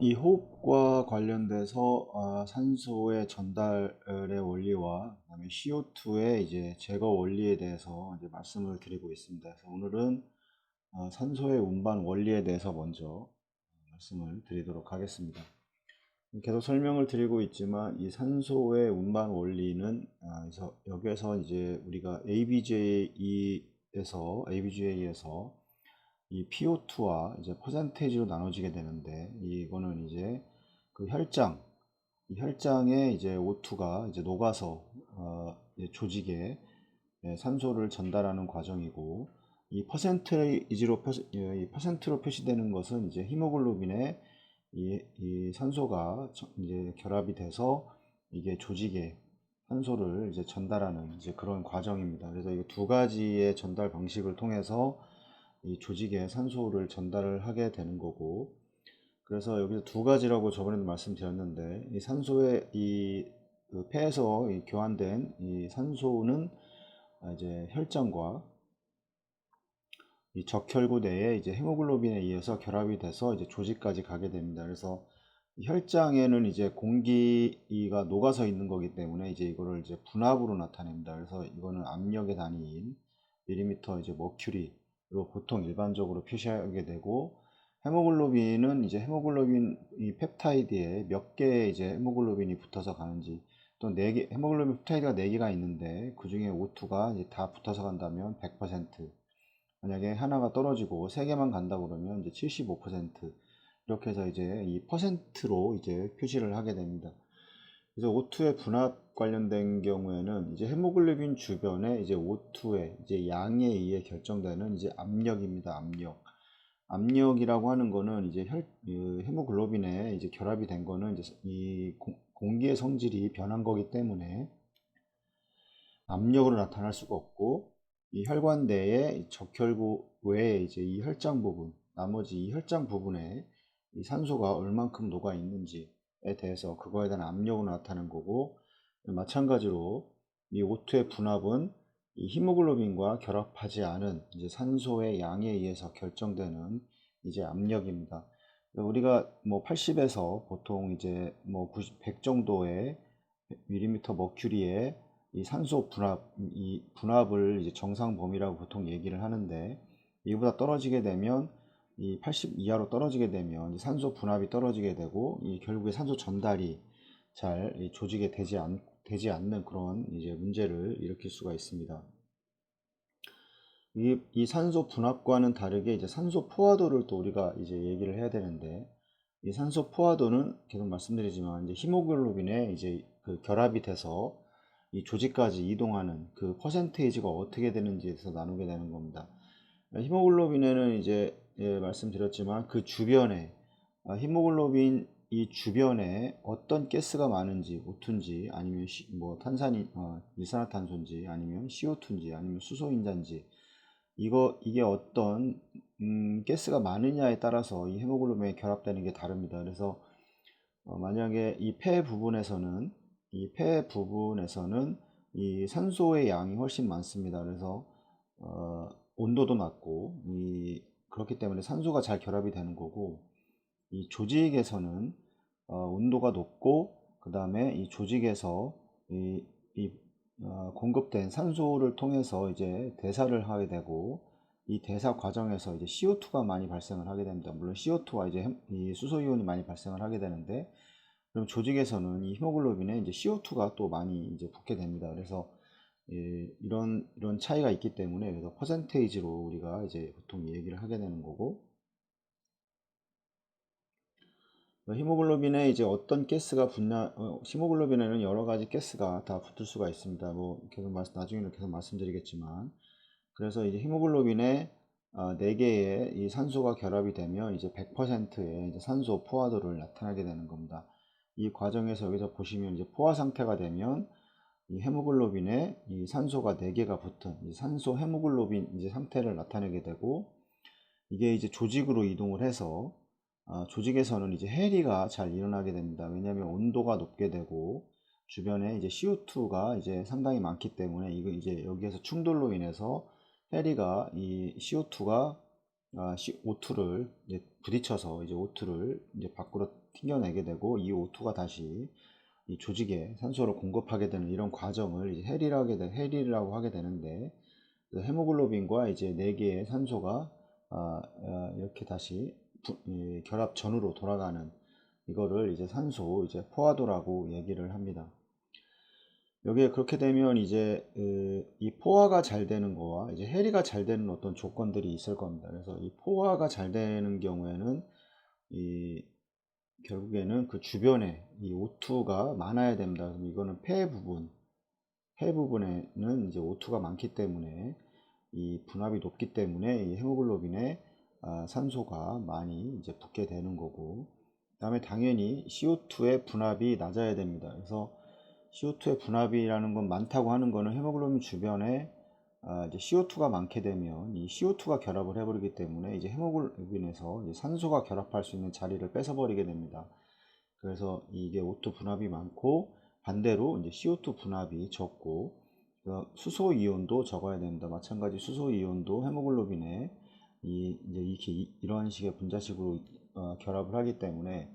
이 호흡과 관련돼서 산소의 전달의 원리와 그다음에 CO2의 이제 제거 원리에 대해서 이제 말씀을 드리고 있습니다. 그래서 오늘은 산소의 운반 원리에 대해서 먼저 말씀을 드리도록 하겠습니다. 계속 설명을 드리고 있지만 이 산소의 운반 원리는 그래서 여기에서 이제 우리가 ABJ에서 이 PO2와 이제 퍼센테이지로 나눠지게 되는데, 이거는 이제 그 이 혈장에 이제 O2가 이제 녹아서 이제 조직에 산소를 전달하는 과정이고, 이 이 퍼센트로 표시되는 것은 이제 히모글로빈에 이 산소가 이제 결합이 돼서 이게 조직에 산소를 이제 전달하는 이제 그런 과정입니다. 그래서 이 두 가지의 전달 방식을 통해서 이 조직에 산소를 전달을 하게 되는 거고, 그래서 여기서 두 가지라고 저번에도 말씀드렸는데, 이 산소의 그 폐에서 교환된 이 산소는 이제 혈장과 이 적혈구 내에 이제 헤모글로빈에 의해서 결합이 돼서 이제 조직까지 가게 됩니다. 그래서 이 혈장에는 이제 공기가 녹아서 있는 거기 때문에 이제 이거를 이제 분압으로 나타냅니다. 그래서 이거는 압력의 단위인 밀리미터 이제 머큐리로 보통 일반적으로 표시하게 되고, 헤모글로빈은 이제 헤모글로빈 이 펩타이드에 몇 개의 이제 헤모글로빈이 붙어서 가는지, 또 네 개 헤모글로빈 펩타이드가 4개가 있는데 그 중에 O2가 이제 다 붙어서 간다면 100%, 만약에 하나가 떨어지고 3개만 간다 그러면 이제 75%, 이렇게 해서 이제 이 퍼센트로 이제 표시를 하게 됩니다. 그래서 O2의 분압 관련된 경우에는 이제 헤모글로빈 주변에 이제 O2의 이제 양에 의해 결정되는 이제 압력입니다. 압력이라고 하는 거는 이제 헤모글로빈에 이제 결합이 된 거는 이제 이 공기의 성질이 변한 거기 때문에 압력으로 나타날 수가 없고, 이 혈관 내에 적혈구 외에 이제 이 혈장 부분, 나머지 이 혈장 부분에 이 산소가 얼만큼 녹아 있는지에 대해서 그거에 대한 압력으로 나타나는 거고, 마찬가지로 이 O2의 분압은 이 히모글로빈과 결합하지 않은 이제 산소의 양에 의해서 결정되는 이제 압력입니다. 우리가 뭐 80에서 보통 이제 뭐 90, 100 정도의 밀리미터 머큐리의 이 산소 이 분압을 이제 정상 범위라고 보통 얘기를 하는데, 이보다 떨어지게 되면 이 80 이하로 떨어지게 되면 이 산소 분압이 떨어지게 되고, 이 결국에 산소 전달이 잘 조직에 되지 않는 그런 이제 문제를 일으킬 수가 있습니다. 이 산소 분압과는 다르게 이제 산소 포화도를 또 우리가 이제 얘기를 해야 되는데, 이 산소 포화도는 계속 말씀드리지만 이제 히모글로빈에 이제 그 결합이 돼서 이 조직까지 이동하는 그 퍼센테이지가 어떻게 되는지에 대해서 나누게 되는 겁니다. 히모글로빈에는 이제 말씀드렸지만 그 주변에 히모글로빈 이 주변에 어떤 가스가 많은지, O2인지 아니면 뭐 일산화탄소인지 아니면 CO2인지 아니면 수소인자인지, 이게 어떤 가스가 많으냐에 따라서 이 헤모글로빈에 결합되는 게 다릅니다. 그래서 만약에 이 폐 부분에서는 이 산소의 양이 훨씬 많습니다. 그래서 온도도 낮고 그렇기 때문에 산소가 잘 결합이 되는 거고, 이 조직에서는 온도가 높고 그 다음에 이 조직에서 이 공급된 산소를 통해서 이제 대사를 하게 되고, 이 대사 과정에서 이제 CO2가 많이 발생을 하게 됩니다. 물론 CO2와 이제 이 수소이온이 많이 발생을 하게 되는데, 그럼 조직에서는 이 히모글로빈에 이제 CO2가 또 많이 이제 붙게 됩니다. 그래서 이런 차이가 있기 때문에, 그래서 퍼센테이지로 우리가 이제 보통 얘기를 하게 되는 거고, 히모글로빈에 이제 어떤 가스가 붙나, 히모글로빈에는 여러 가지 가스가 다 붙을 수가 있습니다. 뭐 나중에는 계속 말씀드리겠지만, 그래서 이제 히모글로빈에 4개의 이 산소가 결합이 되면 이제 100%의 이제 산소 포화도를 나타나게 되는 겁니다. 이 과정에서 여기서 보시면 이제 포화 상태가 되면 이 헤모글로빈에 이 산소가 4개가 붙은 이 산소 헤모글로빈 이제 상태를 나타내게 되고, 이게 이제 조직으로 이동을 해서 조직에서는 이제 해리가 잘 일어나게 됩니다. 왜냐하면 온도가 높게 되고 주변에 이제 CO2가 이제 상당히 많기 때문에, 이거 이제 여기에서 충돌로 인해서 해리가 이 CO2가 O2를 이제 부딪혀서 이제 O2를 이제 밖으로 튕겨내게 되고 이 O2가 다시 이 조직에 산소를 공급하게 되는 이런 과정을 이제 해리라고 하게 되는데, 헤모글로빈과 이제 4개의 산소가 이렇게 다시 결합 전으로 돌아가는 이거를 이제 산소 이제 포화도라고 얘기를 합니다. 여기에 그렇게 되면 이제 이 포화가 잘 되는 거와 이제 해리가 잘 되는 어떤 조건들이 있을 겁니다. 그래서 이 포화가 잘 되는 경우에는 이 결국에는 그 주변에 이 O2가 많아야 됩니다. 그럼 이거는 폐 부분에는 이제 O2가 많기 때문에 이 분압이 높기 때문에 이 헤모글로빈에 산소가 많이 이제 붙게 되는 거고, 그 다음에 당연히 CO2의 분압이 낮아야 됩니다. 그래서 CO2의 분압이라는 건 많다고 하는 거는 헤모글로빈 주변에 이제 CO2가 많게 되면 이 CO2가 결합을 해버리기 때문에 이제 헤모글로빈에서 이제 산소가 결합할 수 있는 자리를 뺏어버리게 됩니다. 그래서 이게 O2 분압이 많고 반대로 이제 CO2 분압이 적고 수소 이온도 적어야 됩니다. 마찬가지 수소 이온도 헤모글로빈에 이제 이런 식의 분자식으로 결합을 하기 때문에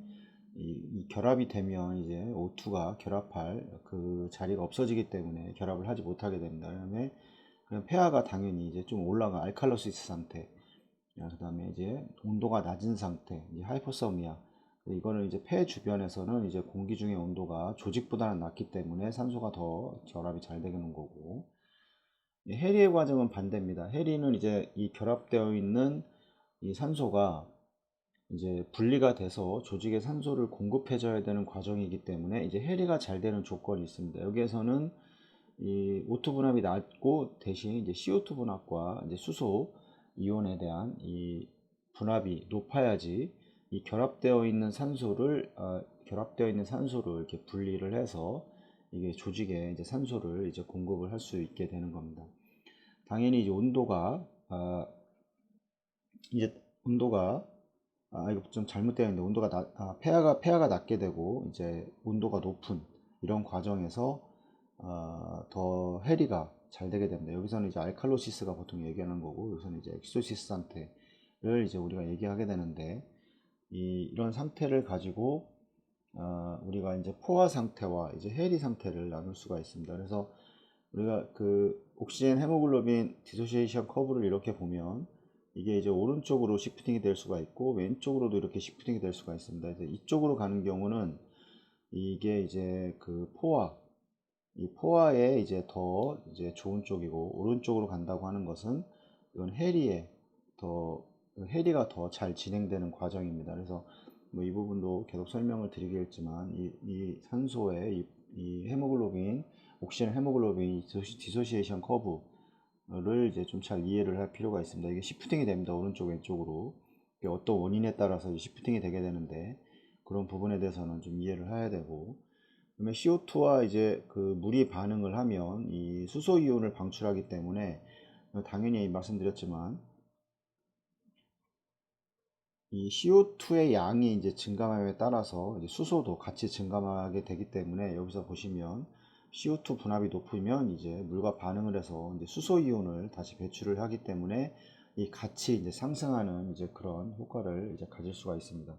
이 결합이 되면 이제 O2가 결합할 그 자리가 없어지기 때문에 결합을 하지 못하게 됩니다. 그다음에 폐하가 당연히 이제 좀 올라가 알칼로시스 상태, 그 다음에 이제 온도가 낮은 상태, 이제 하이포서미아. 이거는 이제 폐 주변에서는 이제 공기 중의 온도가 조직보다는 낮기 때문에 산소가 더 결합이 잘 되는 거고, 해리의 과정은 반대입니다. 해리는 이제 이 결합되어 있는 이 산소가 이제 분리가 돼서 조직에 산소를 공급해 줘야 되는 과정이기 때문에 이제 해리가 잘 되는 조건이 있습니다. 여기에서는 이 O2 분압이 낮고 대신 이제 CO2 분압과 이제 수소 이온에 대한 이 분압이 높아야지 이 결합되어 있는 산소를 이렇게 분리를 해서 이게 조직에 이제 산소를 이제 공급을 할 수 있게 되는 겁니다. 당연히 이제 온도가 이거 좀 잘못되어 있는데 폐하가 낮게 되고 이제 온도가 높은 이런 과정에서 더 해리가 잘 되게 됩니다. 여기서는 이제 알칼로시스가 보통 얘기하는 거고, 여기서는 이제 엑소시스 상태를 이제 우리가 얘기하게 되는데, 이런 상태를 가지고 우리가 이제 포화 상태와 이제 해리 상태를 나눌 수가 있습니다. 그래서 우리가 그 옥시젠 헤모글로빈 디소시에이션 커브를 이렇게 보면 이게 이제 오른쪽으로 시프팅이 될 수가 있고 왼쪽으로도 이렇게 시프팅이 될 수가 있습니다. 이제 이쪽으로 가는 경우는 이게 이제 그 이 포화에 이제 더 이제 좋은 쪽이고, 오른쪽으로 간다고 하는 것은 이건 해리가 더 잘 진행되는 과정입니다. 그래서 뭐 이 부분도 계속 설명을 드리겠지만 이 산소의 이 헤모글로빈, 옥시젠 헤모글로빈 디소시에이션 커브를 이제 좀 잘 이해를 할 필요가 있습니다. 이게 시프팅이 됩니다. 오른쪽 왼쪽으로. 이게 어떤 원인에 따라서 시프팅이 되게 되는데, 그런 부분에 대해서는 좀 이해를 해야 되고, 그러면 CO2와 이제 그 물이 반응을 하면 이 수소 이온을 방출하기 때문에 당연히 말씀드렸지만 이 CO2의 양이 이제 증감함에 따라서 이제 수소도 같이 증감하게 되기 때문에, 여기서 보시면 CO2 분압이 높으면 이제 물과 반응을 해서 이제 수소 이온을 다시 배출을 하기 때문에 이 같이 이제 상승하는 이제 그런 효과를 이제 가질 수가 있습니다.